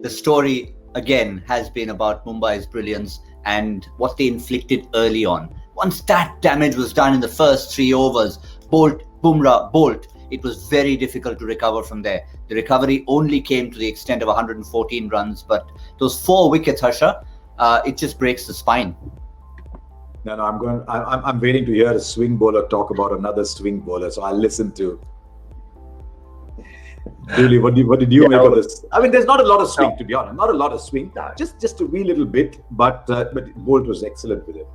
the story again has been about Mumbai's brilliance and what they inflicted early on. Once that damage was done in the first 3 overs, Boult, Bumrah, Boult, it was very difficult to recover from there. The recovery only came to the extent of 114 runs, but those 4 wickets, Harsha, it just breaks the spine. No, I'm waiting to hear a swing bowler talk about another swing bowler, so I'll listen to. Really, what did you make of this? I mean, there's not a lot of swing, to be honest. Not a lot of swing. No. Just a wee little bit, but Boult was excellent with it.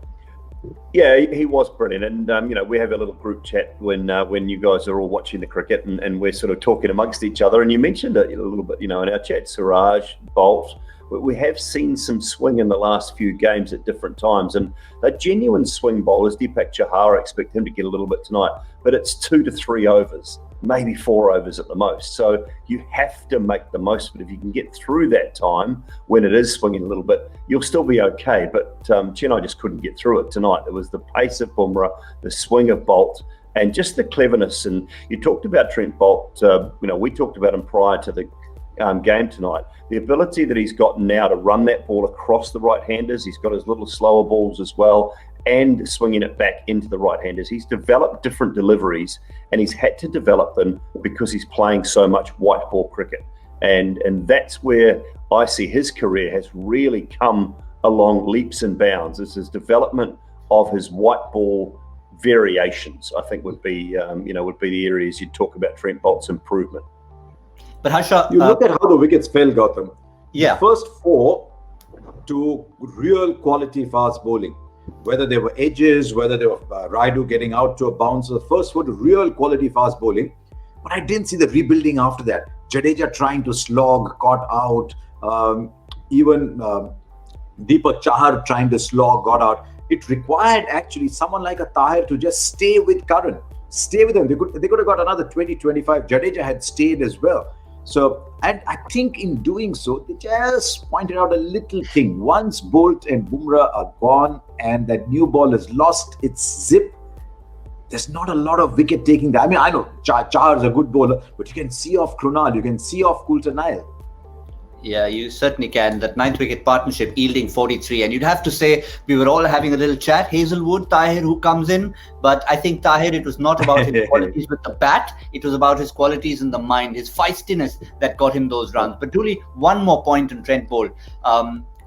Yeah, he was brilliant, and we have a little group chat when you guys are all watching the cricket, and we're sort of talking amongst each other. And you mentioned it a little bit, in our chat, Siraj, Boult. We have seen some swing in the last few games at different times, and they're genuine swing bowlers. Deepak Chahar, I expect him to get a little bit tonight, but it's 2 to 3 overs, maybe 4 overs at the most. So you have to make the most of it. If you can get through that time when it is swinging a little bit, you'll still be okay. But Chennai just couldn't get through it tonight. It was the pace of Bumrah, the swing of Boult, and just the cleverness. And you talked about Trent Boult. We talked about him prior to the game tonight. The ability that he's got now to run that ball across the right-handers. He's got his little slower balls as well, and swinging it back into the right-handers. He's developed different deliveries, and he's had to develop them because he's playing so much white ball cricket. And that's where I see his career has really come along leaps and bounds. It's his development of his white ball variations, I think would be the areas you'd talk about Trent Boult's improvement. But Harsha, you look at how the wickets fell, Gautam. Yeah. The first 4 to real quality fast bowling, whether they were edges, whether they were Raidu getting out to a bounce, the first 4 to real quality fast bowling. But I didn't see the rebuilding after that. Jadeja trying to slog, caught out. Even Deepak Chahar trying to slog, got out. It required actually someone like a Tahir to just stay with Curran. Stay with him. They could have got another 20, 25. Jadeja had stayed as well. So, and I think in doing so, they just pointed out a little thing. Once Boult and Bumrah are gone and that new ball has lost its zip, there's not a lot of wicket taking there. I mean, I know Chahar is a good bowler, but you can see off Krunal, you can see off Coulter-Nile. Yeah, you certainly can. That 9th wicket partnership yielding 43. And you'd have to say we were all having a little chat. Hazelwood, Tahir, who comes in. But I think Tahir, it was not about his qualities with the bat. It was about his qualities in the mind, his feistiness that got him those runs. But Doull, one more point on Trent Boult.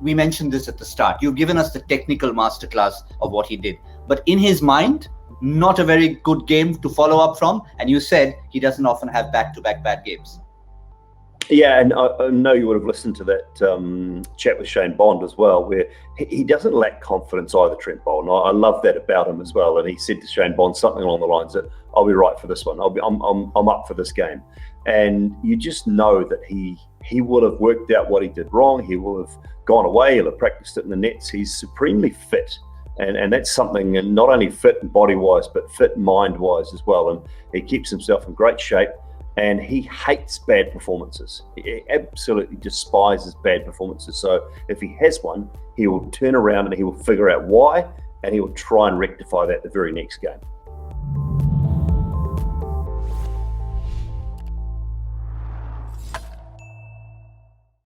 We mentioned this at the start. You've given us the technical masterclass of what he did. But in his mind, not a very good game to follow up from. And you said he doesn't often have back-to-back bad games. Yeah, and I know you would have listened to that chat with Shane Bond as well, where he doesn't lack confidence either, Trent Boult. And I love that about him as well. And he said to Shane Bond something along the lines that I'll be right for this one. I'm up for this game. And you just know that he will have worked out what he did wrong. He will have gone away. He'll have practiced it in the nets. He's supremely fit. And that's something, and not only fit body-wise, but fit mind-wise as well. And he keeps himself in great shape. And he hates bad performances. He absolutely despises bad performances. So if he has one, he will turn around and he will figure out why, and he will try and rectify that the very next game.